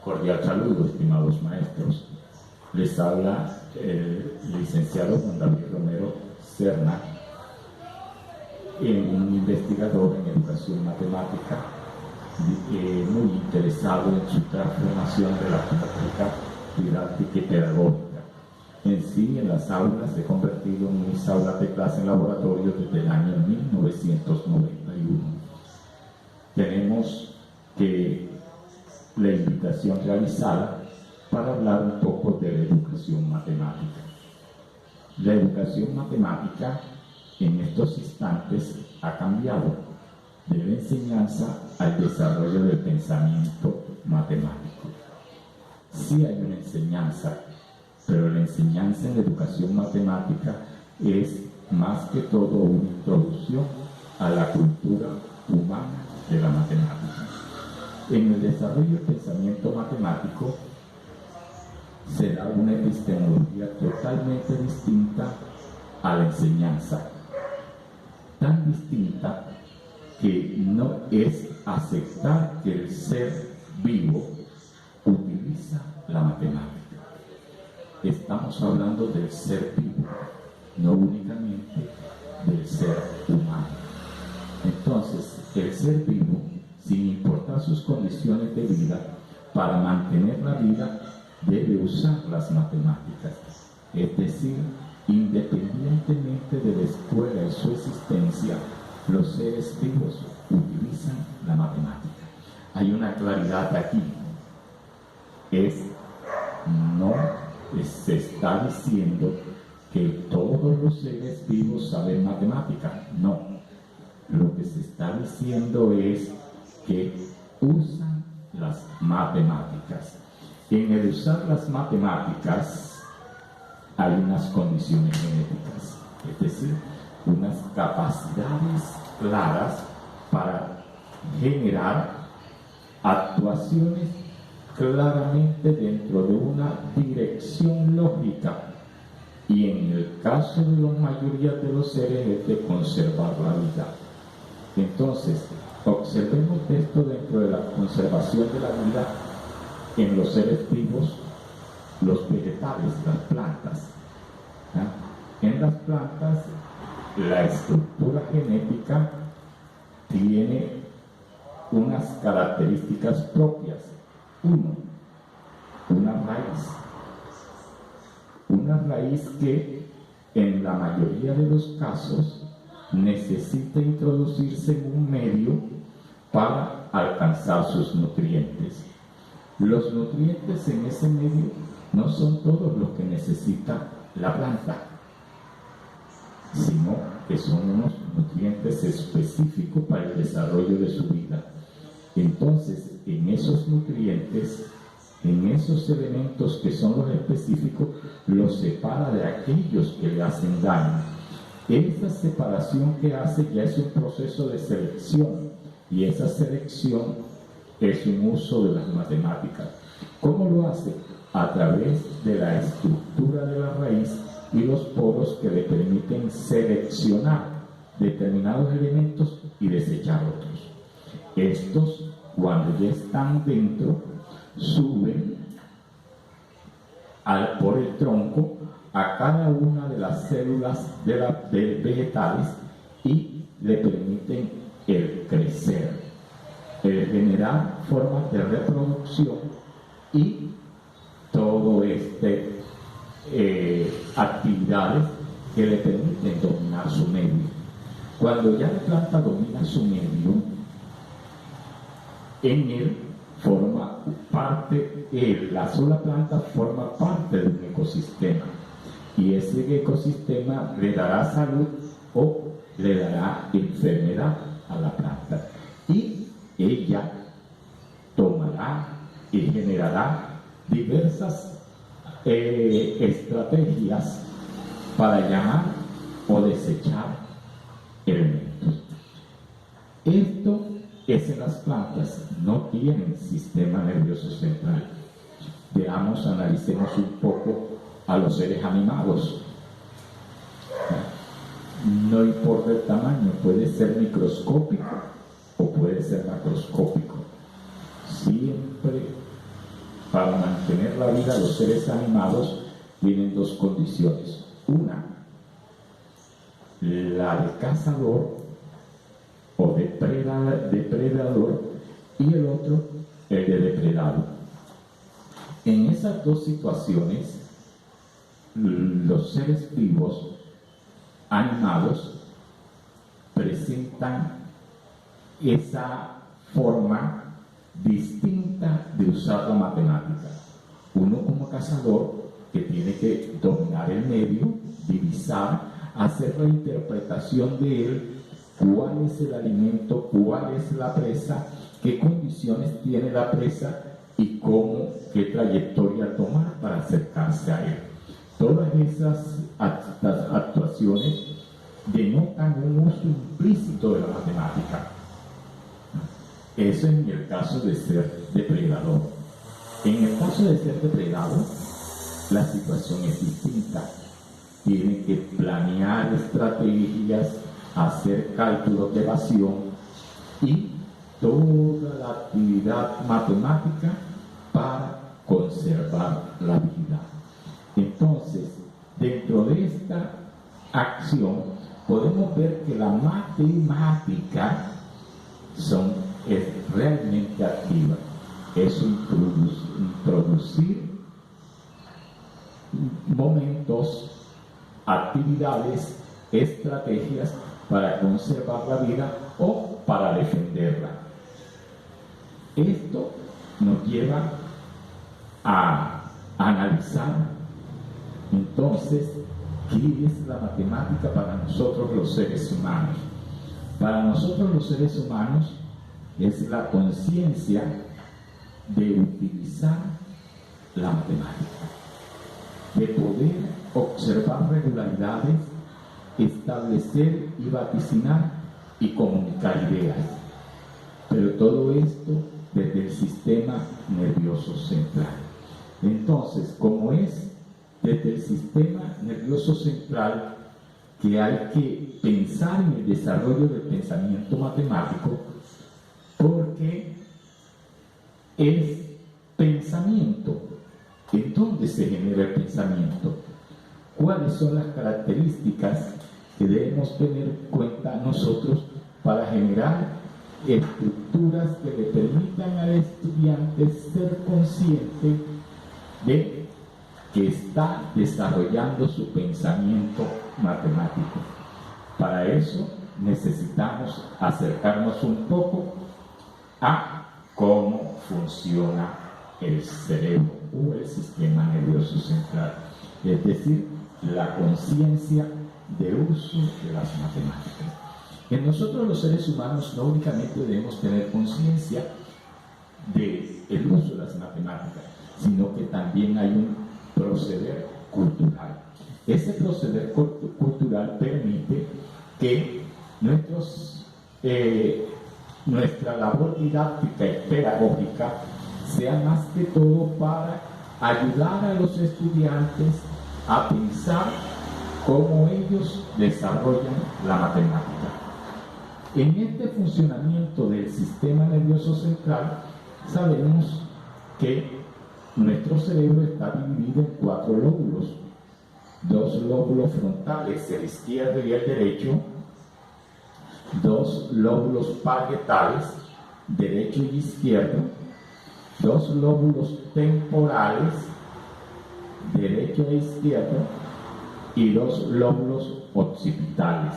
Cordial saludo, estimados maestros. Les habla el licenciado Juan David Romero Serna, un investigador en educación matemática, muy interesado en su transformación de la práctica didáctica y pedagógica. En sí, en las aulas he convertido en mis aulas de clase en laboratorio desde el año 1991. Tenemos la invitación realizada para hablar un poco de la educación matemática. La educación matemática en estos instantes ha cambiado de la enseñanza al desarrollo del pensamiento matemático. Sí hay una enseñanza, pero la enseñanza en la educación matemática es más que todo una introducción a la cultura humana de la matemática. En el desarrollo del pensamiento matemático se da una epistemología totalmente distinta a la enseñanza, tan distinta que no es aceptar que el ser vivo utiliza la matemática. Estamos hablando del ser vivo, no únicamente del ser humano. Entonces, el ser vivo, sin importar sus condiciones de vida, para mantener la vida, debe usar las matemáticas. Es decir, independientemente de la escuela y su existencia, los seres vivos utilizan la matemática. Hay una claridad aquí. No se está diciendo que todos los seres vivos saben matemática. No. Lo que se está diciendo es que usan las matemáticas. En el usar las matemáticas hay unas condiciones genéticas, es decir, unas capacidades claras para generar actuaciones claramente dentro de una dirección lógica, y en el caso de la mayoría de los seres es de conservar la vida. Entonces, observemos esto dentro de la conservación de la vida en los seres vivos, los vegetales, las plantas. En las plantas, la estructura genética tiene unas características propias. Una raíz que en la mayoría de los casos necesita introducirse en un medio para alcanzar sus nutrientes. Los nutrientes en ese medio no son todos los que necesita la planta, sino que son unos nutrientes específicos para el desarrollo de su vida. Entonces, en esos nutrientes, en esos elementos que son los específicos, los separa de aquellos que le hacen daño. Esa separación que hace ya es un proceso de selección, y esa selección es un uso de las matemáticas. ¿Cómo lo hace? A través de la estructura de la raíz y los poros que le permiten seleccionar determinados elementos y desechar otros. Estos, cuando ya están dentro, suben por el tronco a cada una de las células de vegetales y le permiten el crecer, el generar formas de reproducción y todo actividades que le permiten dominar su medio. Cuando ya la planta domina su medio, en él forma parte, la sola planta forma parte de un ecosistema, y ese ecosistema le dará salud o le dará enfermedad a la planta, y ella tomará y generará diversas estrategias para llamar o desechar elementos. Esto es en las plantas, no tienen sistema nervioso central. Veamos, analicemos un poco a los seres animados. No importa el tamaño, puede ser microscópico o puede ser macroscópico. Siempre para mantener la vida los seres animados tienen dos condiciones. Una, la de cazador o depredador, y el otro, el de depredado. En esas dos situaciones, los seres vivos animados presentan esa forma distinta de usar la matemática. Uno como cazador, que tiene que dominar el medio, divisar, hacer la interpretación de él, cuál es el alimento, cuál es la presa, qué condiciones tiene la presa y qué trayectoria tomar para acercarse a él. Todas esas actuaciones denotan un uso implícito de la matemática. Eso en el caso de ser depredador. En el caso de ser depredado, la situación es distinta. Tienen que planear estrategias, hacer cálculos de evasión y toda la actividad matemática para conservar la vida. Entonces, dentro de esta acción, podemos ver que la matemática es realmente activa. Es introducir momentos, actividades, estrategias para conservar la vida o para defenderla. Esto nos lleva a analizar entonces qué es la matemática para nosotros los seres humanos. Para nosotros los seres humanos es la conciencia de utilizar la matemática, de poder observar regularidades, establecer y vaticinar y comunicar ideas. Pero todo esto desde el sistema nervioso central. Entonces, como es desde el sistema nervioso central que hay que pensar en el desarrollo del pensamiento matemático, porque es pensamiento. ¿En dónde se genera el pensamiento? ¿Cuáles son las características que debemos tener en cuenta nosotros para generar estructuras que le permitan al estudiante ser consciente de que está desarrollando su pensamiento matemático? Para eso necesitamos acercarnos un poco a cómo funciona el cerebro o el sistema nervioso central, es decir, la conciencia de uso de las matemáticas. En nosotros los seres humanos no únicamente debemos tener conciencia del uso de las matemáticas, sino que también hay un proceder cultural. Ese proceder cultural permite que nuestra labor didáctica y pedagógica sea más que todo para ayudar a los estudiantes a pensar cómo ellos desarrollan la matemática. En este funcionamiento del sistema nervioso central, sabemos que nuestro cerebro está dividido en 4 lóbulos. 2 lóbulos frontales, el izquierdo y el derecho. 2 lóbulos parietales, derecho y izquierdo. 2 lóbulos temporales, derecho e izquierdo. Y 2 lóbulos occipitales.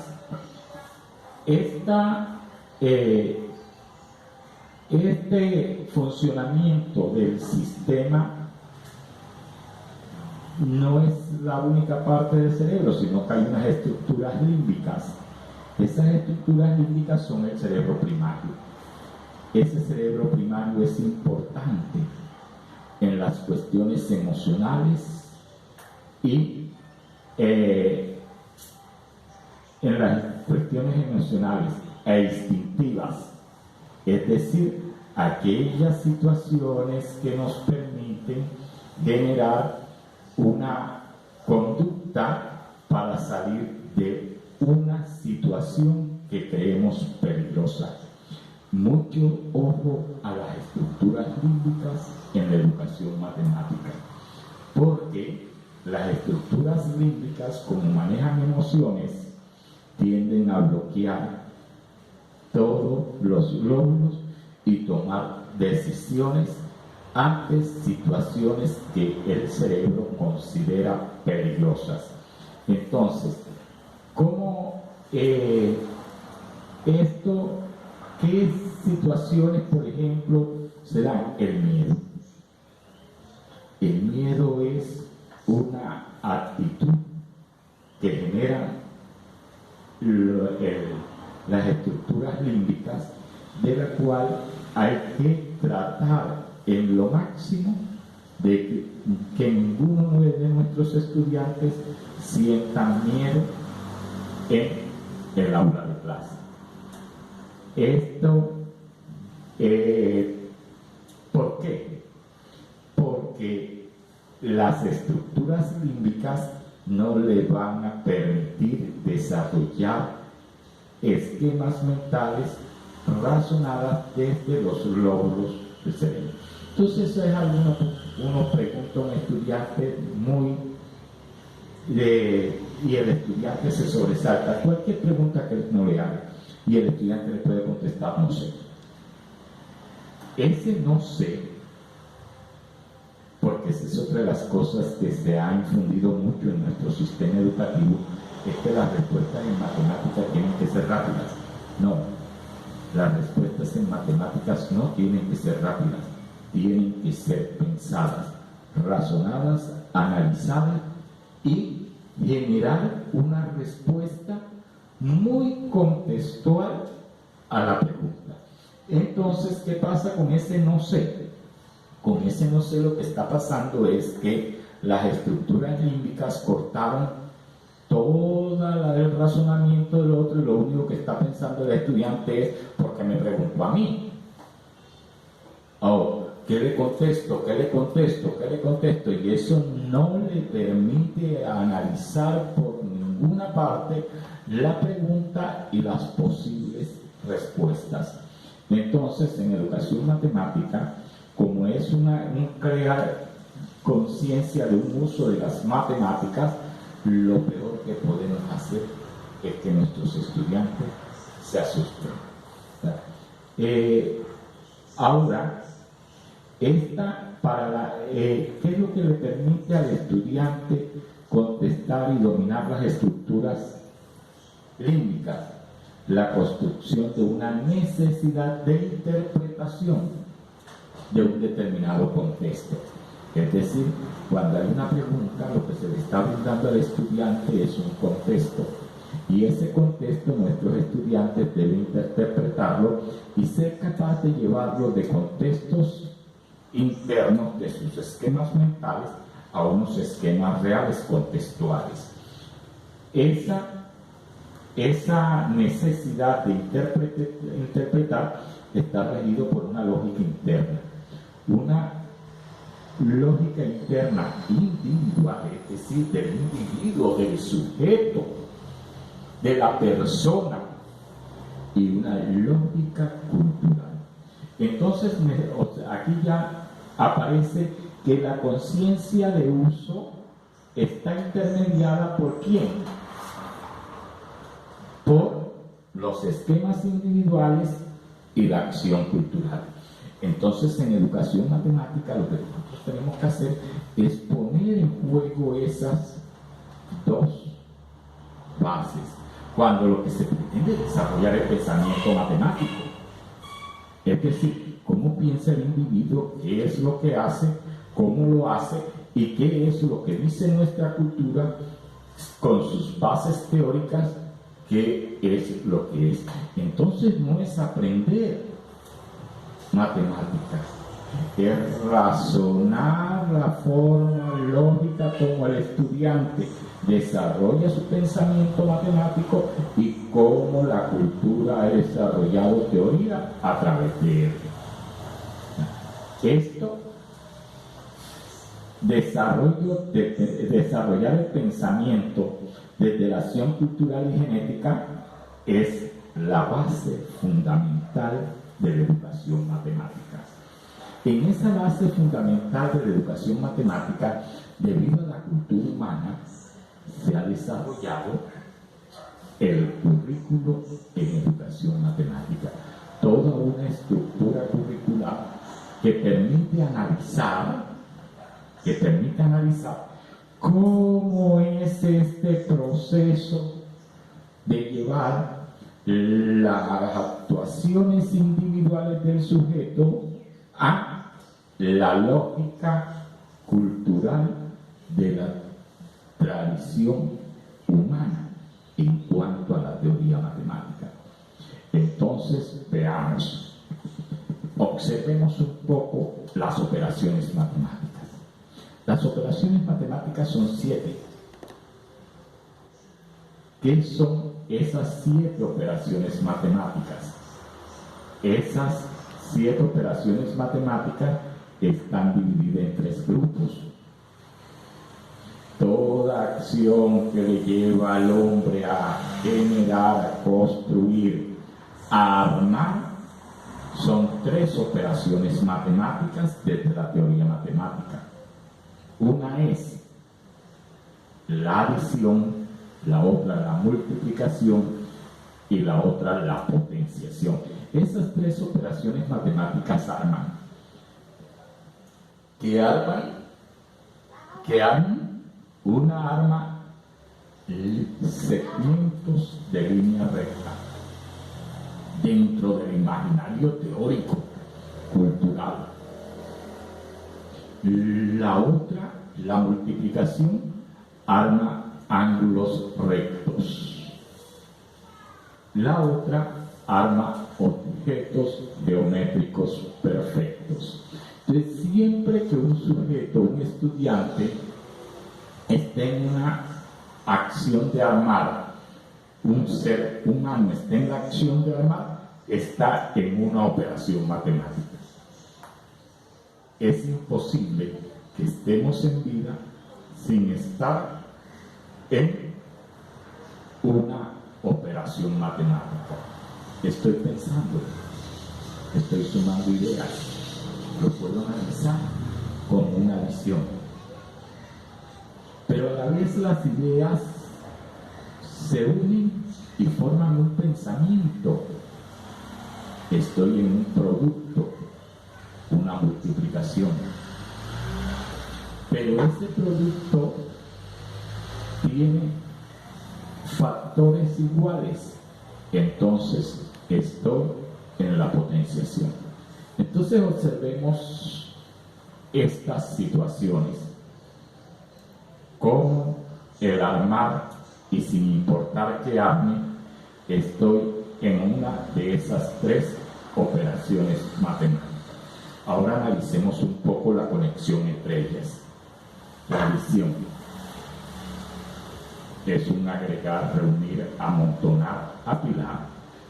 Este funcionamiento del sistema no es la única parte del cerebro, sino que hay unas estructuras límbicas. Esas estructuras límbicas son el cerebro primario. Ese cerebro primario es importante en las cuestiones emocionales y en las cuestiones emocionales e instintivas, es decir, aquellas situaciones que nos permiten generar una conducta para salir de una situación que creemos peligrosa. mucho ojo a las estructuras límbicas en la educación matemática, porque las estructuras límbicas, como manejan emociones, tienden a bloquear todos los lóbulos y tomar decisiones ante situaciones que el cerebro considera peligrosas. Entonces, ¿cómo qué situaciones, por ejemplo, se dan? El miedo. El miedo es una actitud que genera las estructuras límbicas, de la cual hay que tratar en lo máximo de que ninguno de nuestros estudiantes sientan miedo en el aula de clase. Esto, ¿por qué? Porque las estructuras límbicas no le van a permitir desarrollar esquemas mentales razonadas desde los lóbulos del cerebro. Entonces eso es algo, uno pregunta a un estudiante y el estudiante se sobresalta. Cualquier pregunta que no le haga y el estudiante le puede contestar no sé. Ese no sé, porque esa es otra de las cosas que se ha infundido mucho en nuestro sistema educativo, es que las respuestas en matemáticas tienen que ser rápidas. No, las respuestas en matemáticas no tienen que ser rápidas, tienen que ser pensadas, razonadas, analizadas y generar una respuesta muy contextual a la pregunta. Entonces, ¿qué pasa con ese no sé? Con ese no sé lo que está pasando es que las estructuras límbicas cortaron todo el razonamiento del otro y lo único que está pensando el estudiante es ¿por qué me preguntó a mí? Oh, ¿qué le contesto? ¿Qué le contesto? ¿Qué le contesto? Y eso no le permite analizar por ninguna parte la pregunta y las posibles respuestas. Entonces, en educación matemática, como es un crear conciencia de un uso de las matemáticas, lo peor que podemos hacer es que nuestros estudiantes se asusten. Ahora, ¿qué es lo que le permite al estudiante contestar y dominar las estructuras límbicas? La construcción de una necesidad de interpretación de un determinado contexto. Es decir, cuando hay una pregunta, lo que se le está brindando al estudiante es un contexto. Y ese contexto nuestros estudiantes deben interpretarlo y ser capaz de llevarlo de contextos internos de sus esquemas mentales a unos esquemas reales contextuales. Esa necesidad de interpretar está regido por una lógica interna. Una lógica interna individual, es decir, del individuo, del sujeto, de la persona, y una lógica cultural. Entonces, aquí ya aparece que la conciencia de uso está intermediada ¿por quién? Por los esquemas individuales y la acción cultural. Entonces, en educación matemática, lo que nosotros tenemos que hacer es poner en juego esas dos bases, cuando lo que se pretende es desarrollar el pensamiento matemático. Es decir, cómo piensa el individuo, qué es lo que hace, cómo lo hace y qué es lo que dice nuestra cultura con sus bases teóricas, qué es lo que es. Entonces no es aprender matemáticas, es razonar la forma lógica como el estudiante desarrolla su pensamiento matemático y cómo la cultura ha desarrollado teoría a través de él. Esto, desarrollar el pensamiento desde la acción cultural y genética es la base fundamental de la educación matemática. En esa base fundamental de la educación matemática, debido a la cultura humana, se ha desarrollado el currículo en educación matemática, toda una estructura curricular que permite analizar cómo es este proceso de llevar las actuaciones individuales del sujeto a la lógica cultural de la tradición humana en cuanto a la teoría matemática. Entonces, veamos, observemos un poco las operaciones matemáticas. Las operaciones matemáticas son 7. ¿Qué son esas 7 operaciones matemáticas? Esas 7 operaciones matemáticas están divididas en 3 grupos. Toda acción que le lleva al hombre a generar, a construir, a armar, son 3 operaciones matemáticas desde la teoría matemática. Una es la adición, la otra la multiplicación y la otra la potenciación. Esas 3 operaciones matemáticas arman. ¿Qué arman? ¿Qué arman? Una arma segmentos de línea recta dentro del imaginario teórico, cultural. La otra, la multiplicación, arma ángulos rectos. La otra arma objetos geométricos perfectos. Entonces, siempre que un sujeto, un estudiante, esté en una acción de armar, un ser humano esté en la acción de armar, está en una operación matemática. Es imposible que estemos en vida sin estar en una operación matemática. Estoy pensando, estoy sumando ideas, lo puedo analizar como una visión. Pero a la vez las ideas se unen y forman un pensamiento. Estoy en un producto, una multiplicación. Pero ese producto tiene factores iguales. Entonces estoy en la potenciación. Entonces observemos estas situaciones. Como el armar, y sin importar que arme, estoy en una de esas 3 operaciones matemáticas. Ahora analicemos un poco la conexión entre ellas. La adición es un agregar, reunir, amontonar, apilar.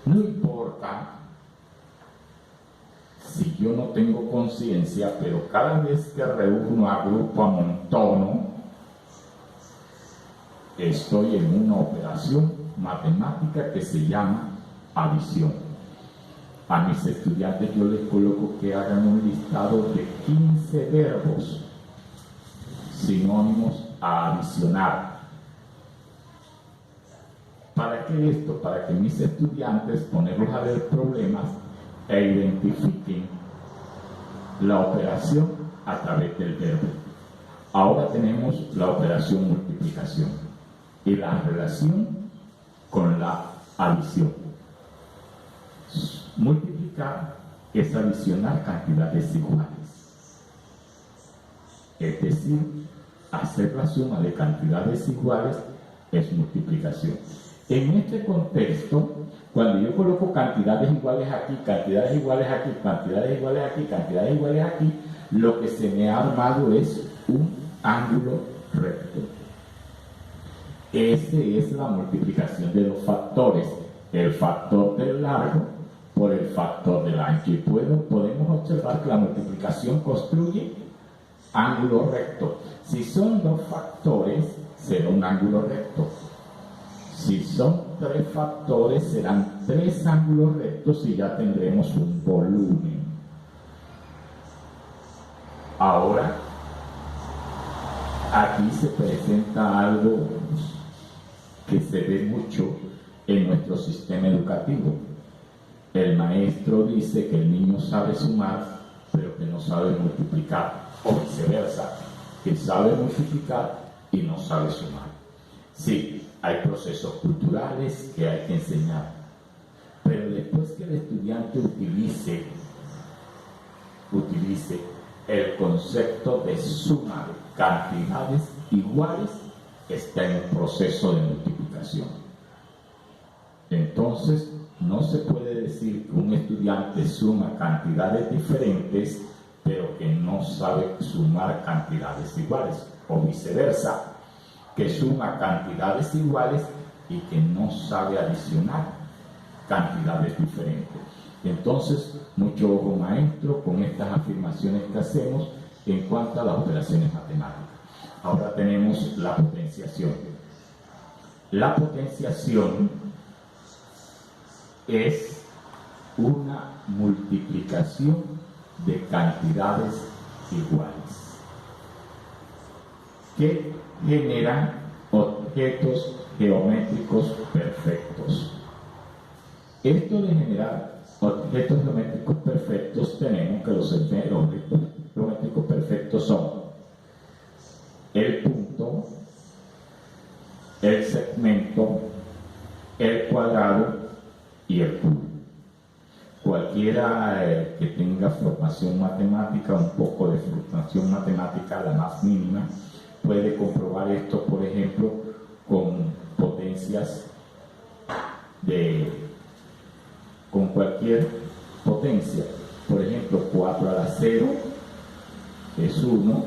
No importa si yo no tengo conciencia, pero cada vez que reúno, agrupo, amontono, estoy en una operación matemática que se llama adición. A mis estudiantes yo les coloco que hagan un listado de 15 verbos sinónimos a adicionar. ¿Para qué esto? Para que mis estudiantes ponerlos a ver problemas e identifiquen la operación a través del verbo. Ahora tenemos la operación multiplicación y la relación con la adición. Multiplicar es adicionar cantidades iguales. Es decir, hacer la suma de cantidades iguales es multiplicación. En este contexto, cuando yo coloco cantidades iguales aquí, cantidades iguales aquí, cantidades iguales aquí, cantidades iguales aquí, lo que se me ha armado es un ángulo recto. Esa es la multiplicación de los factores, el factor del largo por el factor del ancho. Y podemos observar que la multiplicación construye ángulo recto. Si son 2 factores, será un ángulo recto. Si son 3 factores, serán 3 ángulos rectos y ya tendremos un volumen. Ahora, aquí se presenta algo que se ve mucho en nuestro sistema educativo. El maestro dice que el niño sabe sumar, pero que no sabe multiplicar, o viceversa, que sabe multiplicar y no sabe sumar. Sí, hay procesos culturales que hay que enseñar, pero después que el estudiante utilice el concepto de suma de cantidades iguales, está en un proceso de multiplicación. Entonces, no se puede decir que un estudiante suma cantidades diferentes, pero que no sabe sumar cantidades iguales, o viceversa, que suma cantidades iguales y que no sabe adicionar cantidades diferentes. Entonces, mucho ojo maestro con estas afirmaciones que hacemos en cuanto a las operaciones matemáticas. Ahora tenemos la potenciación. La potenciación es una multiplicación de cantidades iguales que generan objetos geométricos perfectos. Esto de generar objetos geométricos perfectos, tenemos que los objetos geométricos perfectos son el punto, el segmento, el cuadrado y el cubo. Cualquiera que tenga formación matemática, un poco de formación matemática, la más mínima, puede comprobar esto, por ejemplo, con potencias con cualquier potencia. Por ejemplo, 4 a la 0 es 1,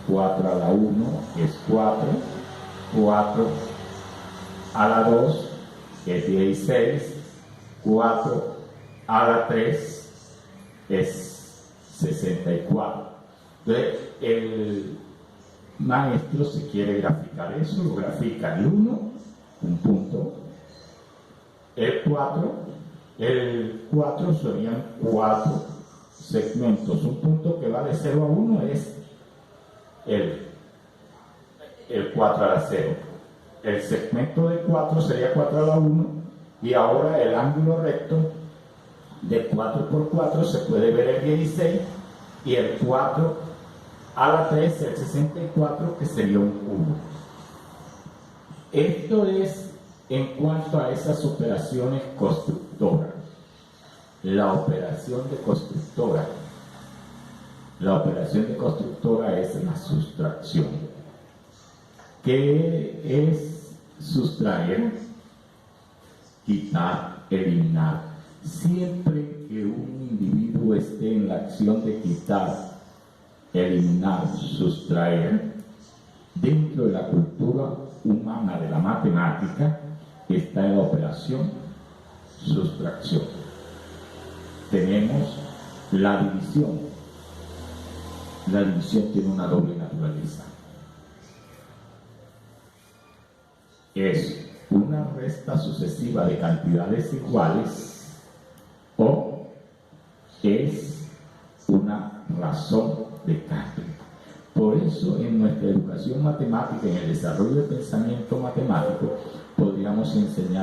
4 a la 1 es 4, 4 a la 2 es 16, 4 a la 3 es 64. Entonces, el maestro, si quiere graficar eso, lo grafica el 1, un punto, el 4 serían 4 segmentos. Un punto que va de 0 a 1 es el 4 a la 0. El segmento de 4 sería 4 a la 1, y ahora el ángulo recto de 4 por 4 se puede ver el 16, y el 4 a la 3 el 64, que sería un cubo. Esto es en cuanto a esas operaciones constructoras. La operación de constructora es la sustracción. ¿Qué es sustraer? Quitar, eliminar. Siempre que un individuo esté en la acción de quitar, eliminar, sustraer, dentro de la cultura humana de la matemática está en la operación sustracción. Tenemos la división. La división tiene una doble naturaleza. Es una resta sucesiva de cantidades iguales, o es una razón de cambio. Por eso, en nuestra educación matemática, en el desarrollo del pensamiento matemático, podríamos enseñar